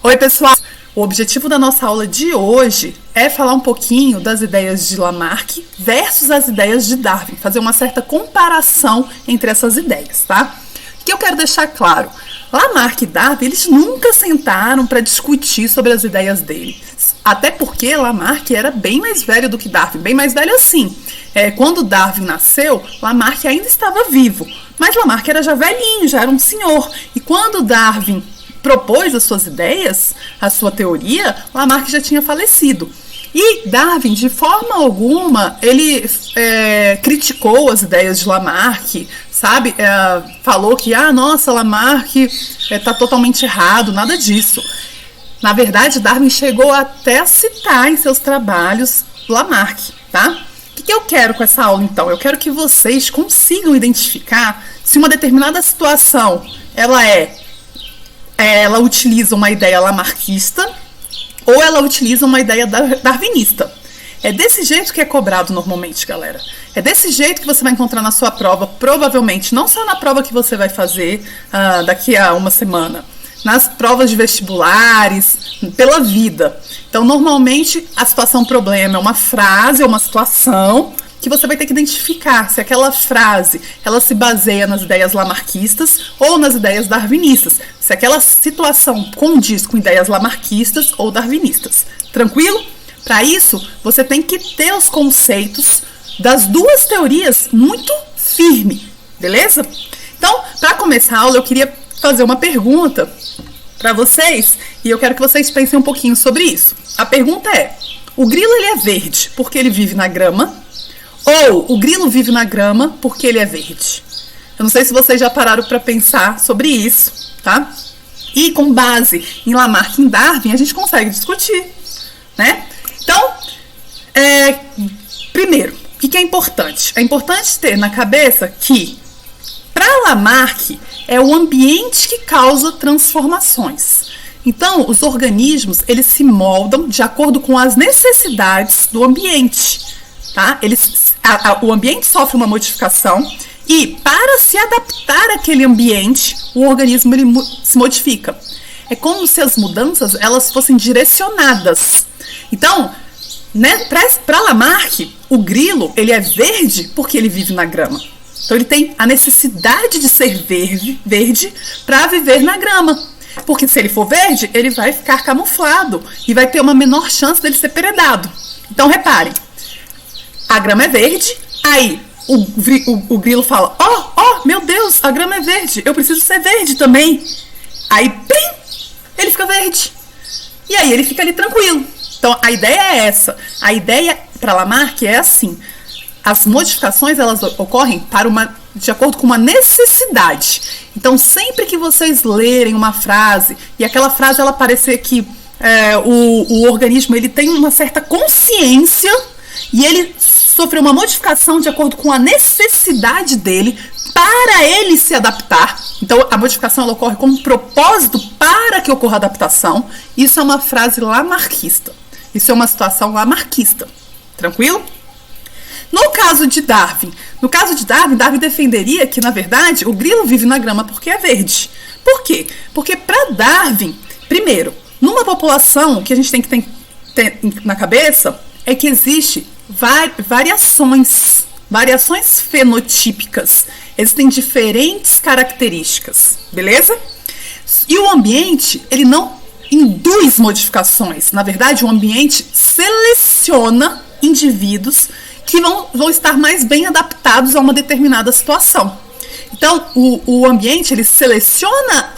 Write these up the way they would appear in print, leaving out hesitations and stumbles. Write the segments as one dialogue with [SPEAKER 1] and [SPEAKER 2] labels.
[SPEAKER 1] Oi, pessoal! O objetivo da nossa aula de hoje é falar um pouquinho das ideias de Lamarck versus as ideias de Darwin, fazer uma certa comparação entre essas ideias, tá? O que eu quero deixar claro? Lamarck e Darwin, eles nunca sentaram para discutir sobre as ideias deles, até porque Lamarck era bem mais velho do que Darwin, bem mais velho assim. Quando Darwin nasceu, Lamarck ainda estava vivo, mas Lamarck era já velhinho, já era um senhor, e quando Darwin propôs as suas ideias, a sua teoria, Lamarck já tinha falecido. E Darwin, de forma alguma, ele criticou as ideias de Lamarck, sabe? Falou que, nossa, Lamarck está totalmente errado, nada disso. Na verdade, Darwin chegou até a citar em seus trabalhos Lamarck, tá? O que eu quero com essa aula, então? Eu quero que vocês consigam identificar se uma determinada situação, ela utiliza uma ideia lamarquista ou ela utiliza uma ideia darwinista. É desse jeito que é cobrado normalmente, galera. É desse jeito que você vai encontrar na sua prova, provavelmente, não só na prova que você vai fazer daqui a uma semana, nas provas de vestibulares, pela vida. Então, normalmente, a situação problema é uma frase, é uma situação que você vai ter que identificar se aquela frase ela se baseia nas ideias lamarquistas ou nas ideias darwinistas, se aquela situação condiz com ideias lamarquistas ou darwinistas. Tranquilo? Para isso, você tem que ter os conceitos das duas teorias muito firme, beleza? Então, para começar a aula, eu queria fazer uma pergunta para vocês e eu quero que vocês pensem um pouquinho sobre isso. A pergunta é: o grilo ele é verde porque ele vive na grama? Ou o grilo vive na grama porque ele é verde? Eu não sei se vocês já pararam para pensar sobre isso, tá? E com base em Lamarck e em Darwin, a gente consegue discutir, né? Então, primeiro, o que é importante? É importante ter na cabeça que, para Lamarck, é o ambiente que causa transformações. Então, os organismos, eles se moldam de acordo com as necessidades do ambiente, tá? O ambiente sofre uma modificação e, para se adaptar àquele ambiente, o organismo ele se modifica. É como se as mudanças elas fossem direcionadas. Então, né, para Lamarck, o grilo ele é verde porque ele vive na grama. Então, ele tem a necessidade de ser verde para viver na grama. Porque se ele for verde, ele vai ficar camuflado e vai ter uma menor chance dele ser predado. Então, reparem. A grama é verde, aí o grilo fala, meu Deus, a grama é verde, eu preciso ser verde também. Aí, plim, ele fica verde. E aí ele fica ali tranquilo. Então, a ideia é essa. A ideia para Lamarck é assim. As modificações, elas ocorrem de acordo com uma necessidade. Então, sempre que vocês lerem uma frase, e aquela frase ela parecer que o organismo ele tem uma certa consciência, e ele sofreu uma modificação de acordo com a necessidade dele para ele se adaptar. Então, a modificação ela ocorre com um propósito para que ocorra a adaptação. Isso é uma frase lamarquista. Isso é uma situação lamarquista. Tranquilo? No caso de Darwin, Darwin defenderia que, na verdade, o grilo vive na grama porque é verde. Por quê? Porque, para Darwin, primeiro, numa população, o que a gente tem que ter na cabeça é que existe variações fenotípicas. Existem diferentes características, beleza? E o ambiente, ele não induz modificações. Na verdade, o ambiente seleciona indivíduos que vão estar mais bem adaptados a uma determinada situação. Então, o ambiente, ele seleciona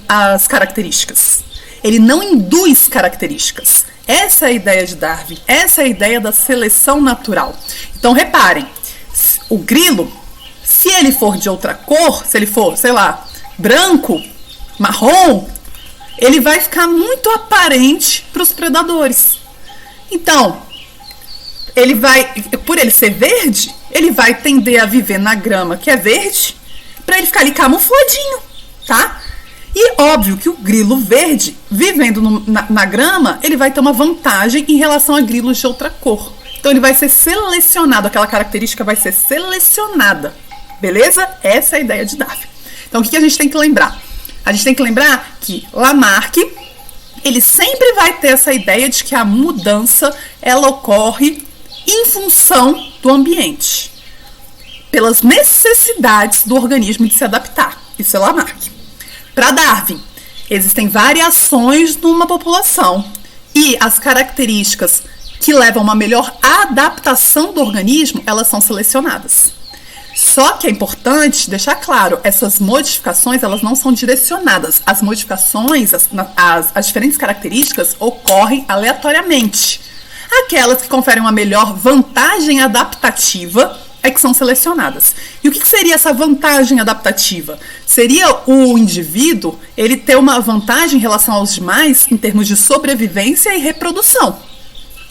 [SPEAKER 1] as características. Ele não induz características. Essa é a ideia de Darwin. Essa é a ideia da seleção natural. Então, reparem. O grilo, se ele for de outra cor, se ele for, sei lá, branco, marrom, ele vai ficar muito aparente para os predadores. Então, por ele ser verde, ele vai tender a viver na grama que é verde, para ele ficar ali camufladinho, tá? E óbvio que o grilo verde, vivendo na grama, ele vai ter uma vantagem em relação a grilos de outra cor. Então ele vai ser selecionado, aquela característica vai ser selecionada. Beleza? Essa é a ideia de Darwin. Então o que a gente tem que lembrar? A gente tem que lembrar que Lamarck ele sempre vai ter essa ideia de que a mudança ela ocorre em função do ambiente, pelas necessidades do organismo de se adaptar. Isso é Lamarck. Para Darwin, existem variações numa população e as características que levam a uma melhor adaptação do organismo, elas são selecionadas. Só que é importante deixar claro, essas modificações elas não são direcionadas. As modificações, as diferentes características ocorrem aleatoriamente. Aquelas que conferem uma melhor vantagem adaptativa é que são selecionadas. E o que seria essa vantagem adaptativa? Seria o indivíduo ele ter uma vantagem em relação aos demais em termos de sobrevivência e reprodução.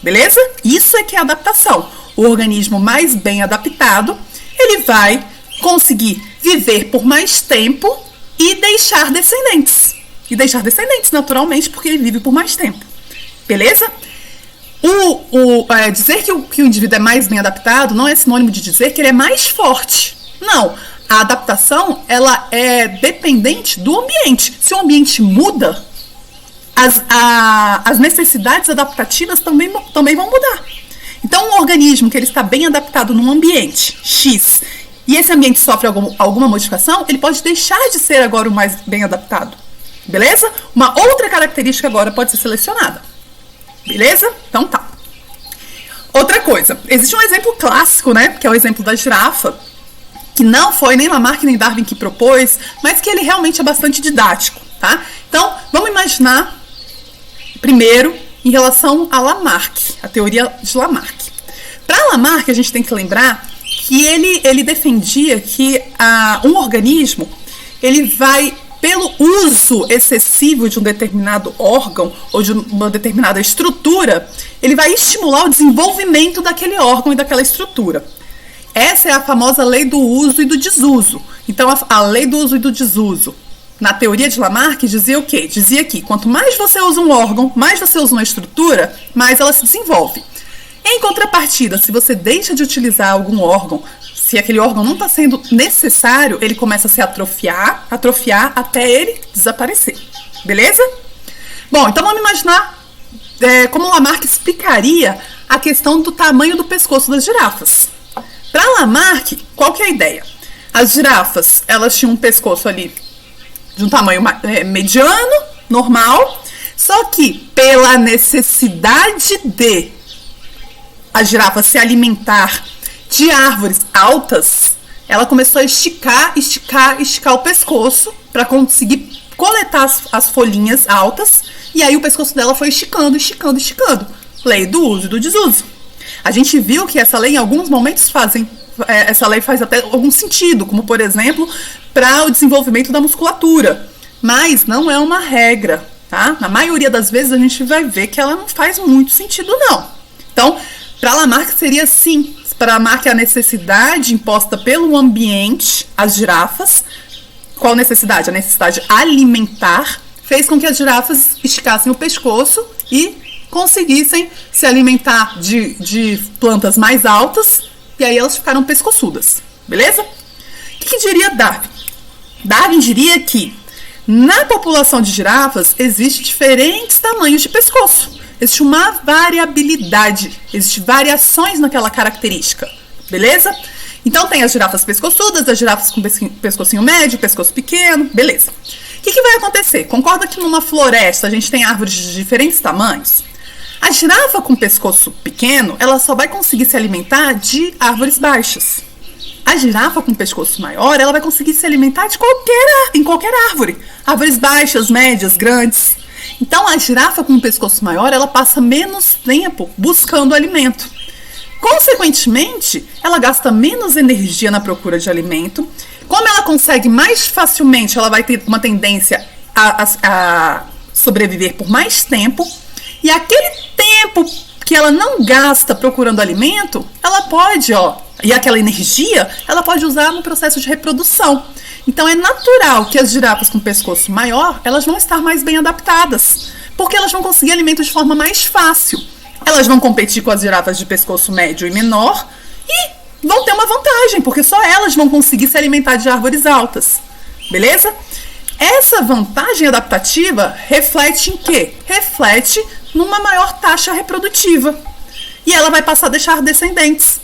[SPEAKER 1] Beleza? Isso é que é adaptação. O organismo mais bem adaptado, ele vai conseguir viver por mais tempo e deixar descendentes. E deixar descendentes, naturalmente, porque ele vive por mais tempo. Beleza? Dizer que o indivíduo é mais bem adaptado não é sinônimo de dizer que ele é mais forte. Não. A adaptação, ela é dependente do ambiente. Se o ambiente muda, as necessidades adaptativas também vão mudar. Então, um organismo que ele está bem adaptado num ambiente X e esse ambiente sofre alguma modificação, ele pode deixar de ser agora o mais bem adaptado. Beleza? Uma outra característica agora pode ser selecionada. Beleza? Então tá. Outra coisa, existe um exemplo clássico, né? Que é o exemplo da girafa, que não foi nem Lamarck nem Darwin que propôs, mas que ele realmente é bastante didático, tá? Então, vamos imaginar primeiro em relação a Lamarck, a teoria de Lamarck. Para Lamarck, a gente tem que lembrar que ele defendia que um organismo, ele vai, pelo uso excessivo de um determinado órgão ou de uma determinada estrutura, ele vai estimular o desenvolvimento daquele órgão e daquela estrutura. Essa é a famosa lei do uso e do desuso. Então, a lei do uso e do desuso, na teoria de Lamarck, dizia o quê? Dizia que quanto mais você usa um órgão, mais você usa uma estrutura, mais ela se desenvolve. Em contrapartida, se você deixa de utilizar algum órgão, se aquele órgão não está sendo necessário, ele começa a se atrofiar até ele desaparecer. Beleza? Bom, então vamos imaginar como Lamarck explicaria a questão do tamanho do pescoço das girafas. Para Lamarck, qual que é a ideia? As girafas, elas tinham um pescoço ali de um tamanho mediano, normal, só que pela necessidade de a girafa se alimentar de árvores altas, ela começou a esticar o pescoço para conseguir coletar as folhinhas altas, e aí o pescoço dela foi esticando. Lei do uso e do desuso. A gente viu que essa lei em alguns momentos essa lei faz até algum sentido, como por exemplo, para o desenvolvimento da musculatura, mas não é uma regra, tá? Na maioria das vezes a gente vai ver que ela não faz muito sentido, não. Então, para Lamarck seria assim. Para Lamarck, a necessidade imposta pelo ambiente, as girafas. Qual necessidade? A necessidade alimentar fez com que as girafas esticassem o pescoço e conseguissem se alimentar de plantas mais altas, e aí elas ficaram pescoçudas. Beleza? O que diria Darwin? Darwin diria que na população de girafas existem diferentes tamanhos de pescoço. Existe uma variabilidade, existem variações naquela característica, beleza? Então tem as girafas pescoçudas, as girafas com pescocinho médio, pescoço pequeno, beleza. O que vai acontecer? Concorda que numa floresta a gente tem árvores de diferentes tamanhos? A girafa com pescoço pequeno, ela só vai conseguir se alimentar de árvores baixas. A girafa com pescoço maior, ela vai conseguir se alimentar em qualquer árvore. Árvores baixas, médias, grandes. Então, a girafa com um pescoço maior, ela passa menos tempo buscando alimento. Consequentemente, ela gasta menos energia na procura de alimento. Como ela consegue mais facilmente, ela vai ter uma tendência a sobreviver por mais tempo. E aquele tempo que ela não gasta procurando alimento, ela pode, e aquela energia, ela pode usar no processo de reprodução. Então é natural que as girafas com pescoço maior, elas vão estar mais bem adaptadas, porque elas vão conseguir alimento de forma mais fácil. Elas vão competir com as girafas de pescoço médio e menor e vão ter uma vantagem, porque só elas vão conseguir se alimentar de árvores altas. Beleza? Essa vantagem adaptativa reflete em quê? Reflete numa maior taxa reprodutiva. E ela vai passar a deixar descendentes,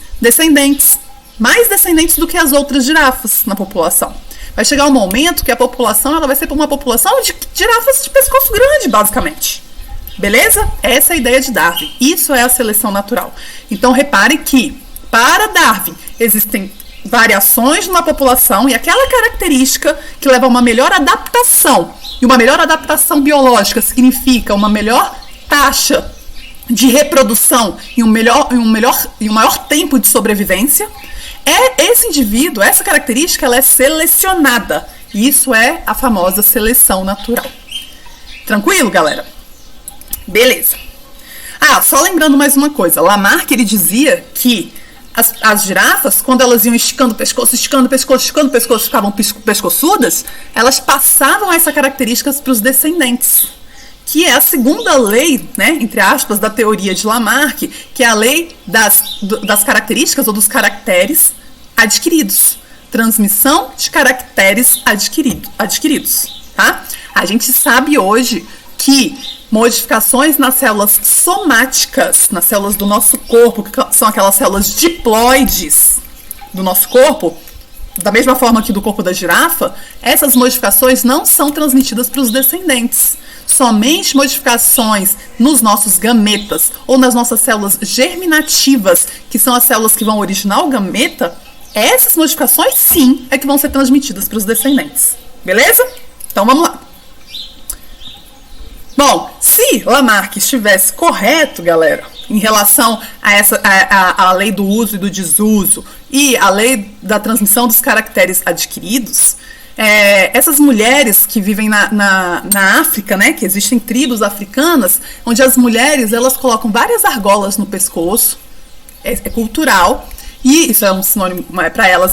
[SPEAKER 1] mais descendentes do que as outras girafas na população. Vai chegar um momento que a população ela vai ser uma população de girafas de pescoço grande, basicamente. Beleza? Essa é a ideia de Darwin. Isso é a seleção natural. Então, repare que, para Darwin, existem variações numa população e aquela característica que leva a uma melhor adaptação. E uma melhor adaptação biológica significa uma melhor taxa de reprodução e um maior tempo de sobrevivência. Esse indivíduo, essa característica, ela é selecionada. E isso é a famosa seleção natural. Tranquilo, galera? Beleza. Só lembrando mais uma coisa. Lamarck, ele dizia que as girafas, quando elas iam esticando o pescoço, ficavam pescoçudas, elas passavam essa característica para os descendentes. Que é a segunda lei, né, entre aspas, da teoria de Lamarck, que é a lei das características ou dos caracteres adquiridos. Transmissão de caracteres adquiridos, tá? A gente sabe hoje que modificações nas células somáticas, nas células do nosso corpo, que são aquelas células diploides do nosso corpo, da mesma forma que do corpo da girafa, essas modificações não são transmitidas para os descendentes. Somente modificações nos nossos gametas ou nas nossas células germinativas, que são as células que vão originar o gameta, essas modificações sim é que vão ser transmitidas para os descendentes. Beleza? Então vamos lá. Bom, se Lamarck estivesse correto, galera, em relação a lei do uso e do desuso e a lei da transmissão dos caracteres adquiridos, essas mulheres que vivem na África, né, que existem tribos africanas, onde as mulheres elas colocam várias argolas no pescoço, é cultural, e isso é um sinônimo, para elas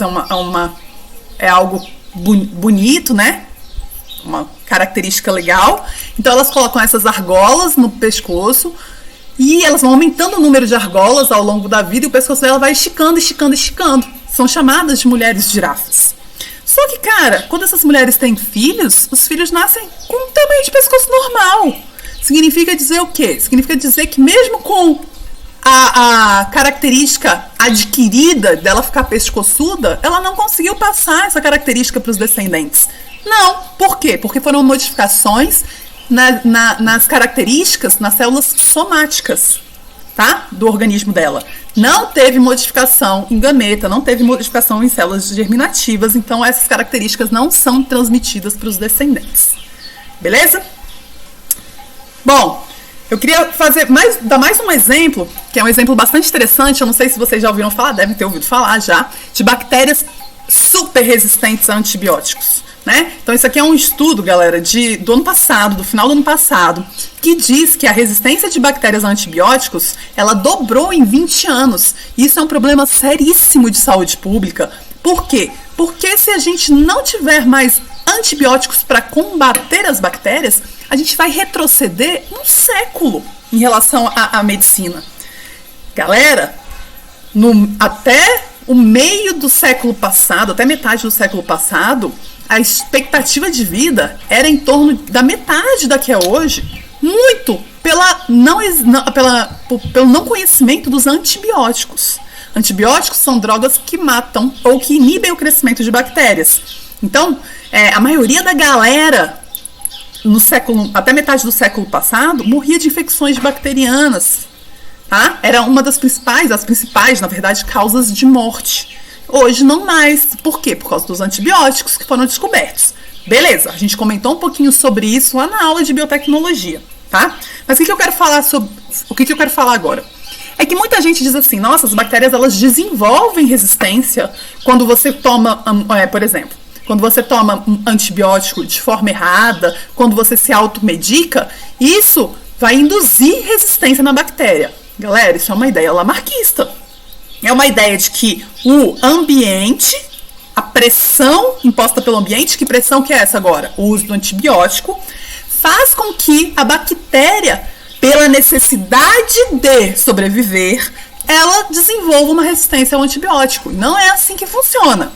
[SPEAKER 1] é algo bonito, né? Uma característica legal. Então elas colocam essas argolas no pescoço e elas vão aumentando o número de argolas ao longo da vida e o pescoço dela vai esticando. São chamadas de mulheres girafas. Só que, cara, quando essas mulheres têm filhos, os filhos nascem com um tamanho de pescoço normal. Significa dizer o quê? Significa dizer que mesmo com a característica adquirida dela ficar pescoçuda, ela não conseguiu passar essa característica para os descendentes. Não. Por quê? Porque foram modificações nas características, nas células somáticas, tá? Do organismo dela. Não teve modificação em gameta, não teve modificação em células germinativas, então essas características não são transmitidas para os descendentes. Beleza? Bom, eu queria dar mais um exemplo, que é um exemplo bastante interessante, eu não sei se vocês já ouviram falar, devem ter ouvido falar já, de bactérias super resistentes a antibióticos. Né? Então isso aqui é um estudo, galera, do ano passado, do final do ano passado, que diz que a resistência de bactérias a antibióticos, ela dobrou em 20 anos. Isso é um problema seríssimo de saúde pública. Por quê? Porque se a gente não tiver mais antibióticos para combater as bactérias, a gente vai retroceder um século em relação à medicina. Galera, até o meio do século passado, até metade do século passado, a expectativa de vida era em torno da metade da que é hoje, muito pelo não conhecimento dos antibióticos. Antibióticos são drogas que matam ou que inibem o crescimento de bactérias. Então, a maioria da galera, até metade do século passado, morria de infecções bacterianas. Tá? Era uma das principais, na verdade, causas de morte. Hoje não mais. Por quê? Por causa dos antibióticos que foram descobertos. Beleza, a gente comentou um pouquinho sobre isso lá na aula de biotecnologia, tá? Mas o que eu quero falar agora? É que muita gente diz assim, nossa, as bactérias elas desenvolvem resistência quando você toma, por exemplo, quando você toma um antibiótico de forma errada, quando você se automedica, isso vai induzir resistência na bactéria. Galera, isso é uma ideia lamarquista. É uma ideia de que o ambiente, a pressão imposta pelo ambiente, que pressão que é essa agora? O uso do antibiótico, faz com que a bactéria, pela necessidade de sobreviver, ela desenvolva uma resistência ao antibiótico. Não é assim que funciona.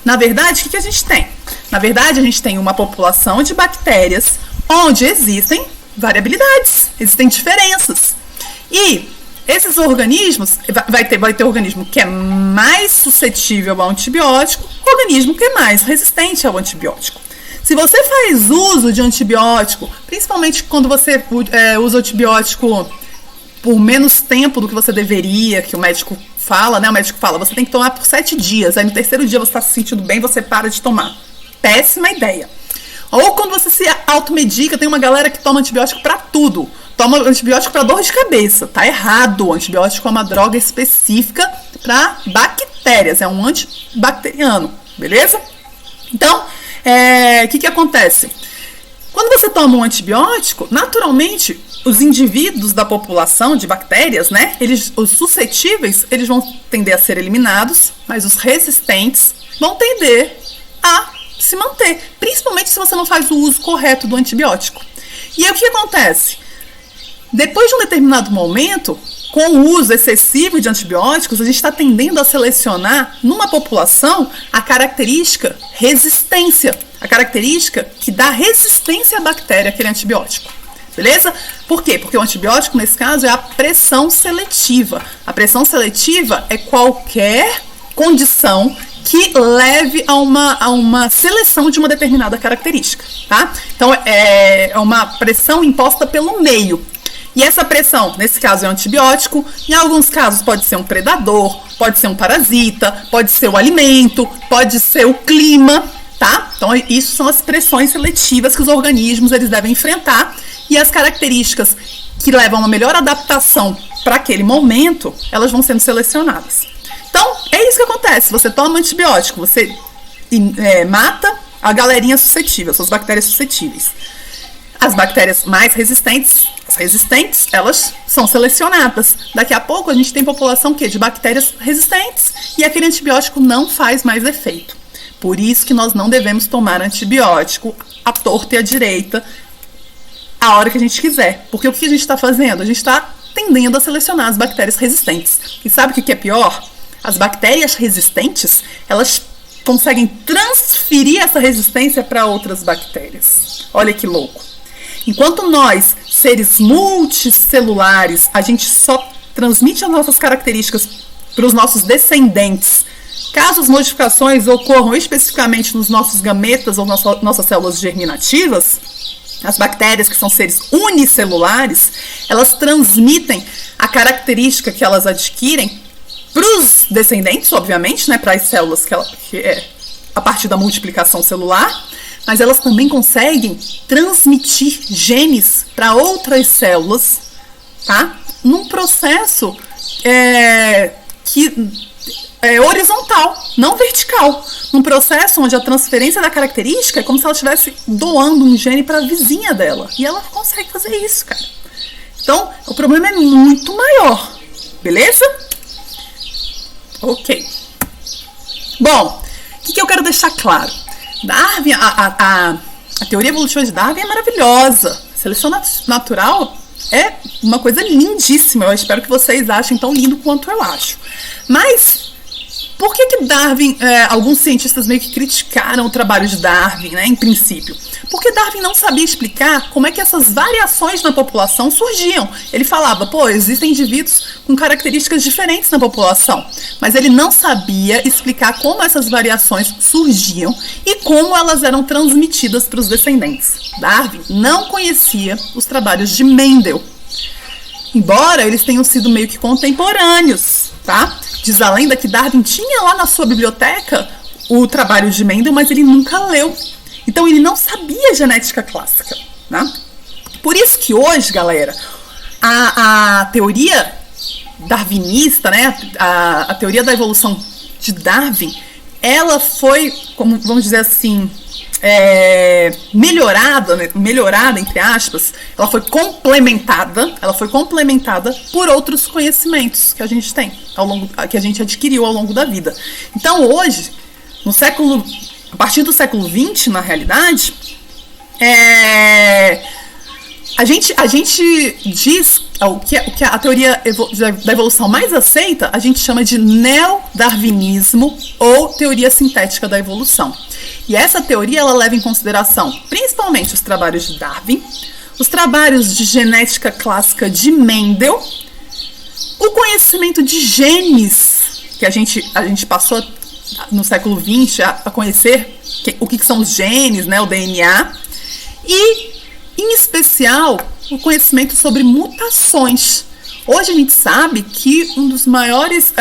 [SPEAKER 1] Na verdade, o que a gente tem? Na verdade, a gente tem uma população de bactérias onde existem variabilidades, existem diferenças. E esses organismos, vai ter organismo que é mais suscetível ao antibiótico, organismo que é mais resistente ao antibiótico. Se você faz uso de antibiótico, principalmente quando você usa antibiótico por menos tempo do que você deveria, que o médico fala, né? O médico fala, você tem que tomar por 7 dias, aí no 3º dia você está se sentindo bem, você para de tomar. Péssima ideia. Ou quando você se automedica, tem uma galera que toma antibiótico para tudo. Toma antibiótico para dor de cabeça. Tá errado. O antibiótico é uma droga específica para bactérias. É um antibacteriano. Beleza? Então, o que acontece? Quando você toma um antibiótico, naturalmente, os indivíduos da população de bactérias, né? Os suscetíveis, eles vão tender a ser eliminados, mas os resistentes vão tender a se manter, principalmente se você não faz o uso correto do antibiótico. E aí o que acontece? Depois de um determinado momento, com o uso excessivo de antibióticos, a gente está tendendo a selecionar numa população a característica resistência, a característica que dá resistência à bactéria, aquele antibiótico. Beleza? Por quê? Porque o antibiótico, nesse caso, é a pressão seletiva. A pressão seletiva é qualquer condição que leve a uma seleção de uma determinada característica, tá? Então, é uma pressão imposta pelo meio. E essa pressão, nesse caso, é um antibiótico. Em alguns casos, pode ser um predador, pode ser um parasita, pode ser o alimento, pode ser o clima, tá? Então, isso são as pressões seletivas que os organismos eles devem enfrentar. E as características que levam a uma melhor adaptação para aquele momento, elas vão sendo selecionadas. Então, é isso que acontece. Você toma antibiótico, você mata a galerinha suscetível, suas bactérias suscetíveis. As bactérias mais resistentes, as resistentes, elas são selecionadas. Daqui a pouco a gente tem população de bactérias resistentes e aquele antibiótico não faz mais efeito. Por isso que nós não devemos tomar antibiótico à torta e à direita a hora que a gente quiser. Porque o que a gente está fazendo? A gente está tendendo a selecionar as bactérias resistentes. E sabe o que é pior? As bactérias resistentes, elas conseguem transferir essa resistência para outras bactérias. Olha que louco. Enquanto nós, seres multicelulares, a gente só transmite as nossas características para os nossos descendentes, caso as modificações ocorram especificamente nos nossos gametas ou nossas células germinativas, as bactérias, que são seres unicelulares, elas transmitem a característica que elas adquirem para os descendentes, obviamente, né, para as células que é a partir da multiplicação celular, mas elas também conseguem transmitir genes para outras células, tá? Num processo que é horizontal, não vertical. Num processo onde a transferência da característica é como se ela estivesse doando um gene para a vizinha dela. E ela consegue fazer isso, cara. Então, o problema é muito maior. Beleza? Ok. Bom, o que eu quero deixar claro? Darwin, a teoria evolutiva de Darwin é maravilhosa. Seleção natural é uma coisa lindíssima. Eu espero que vocês achem tão lindo quanto eu acho. Mas por que Darwin, alguns cientistas meio que criticaram o trabalho de Darwin, né, em princípio? Porque Darwin não sabia explicar como é que essas variações na população surgiam. Ele falava, existem indivíduos com características diferentes na população, mas ele não sabia explicar como essas variações surgiam e como elas eram transmitidas para os descendentes. Darwin não conhecia os trabalhos de Mendel, embora eles tenham sido meio que contemporâneos, tá? Diz a lenda que Darwin tinha lá na sua biblioteca o trabalho de Mendel, mas ele nunca leu. Então ele não sabia genética clássica, né? Por isso que hoje, galera, a teoria darwinista, né, a teoria da evolução de Darwin, ela foi, como vamos dizer assim, melhorada, né, melhorada entre aspas, ela foi complementada por outros conhecimentos que a gente tem que a gente adquiriu ao longo da vida. Então hoje, a partir do século XX, na realidade, a gente diz o que a teoria da evolução mais aceita, a gente chama de neodarwinismo ou teoria sintética da evolução. E essa teoria ela leva em consideração principalmente os trabalhos de Darwin, os trabalhos de genética clássica de Mendel, o conhecimento de genes, que a gente passou no século XX a conhecer o que são os genes, né, o DNA, e, em especial, o conhecimento sobre mutações. Hoje a gente sabe que um dos maiores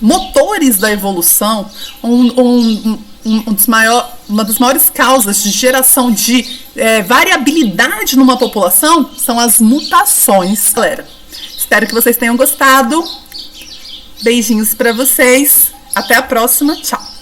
[SPEAKER 1] motores da evolução, uma das maiores causas de geração de variabilidade numa população são as mutações. Galera, espero que vocês tenham gostado. Beijinhos para vocês. Até a próxima. Tchau.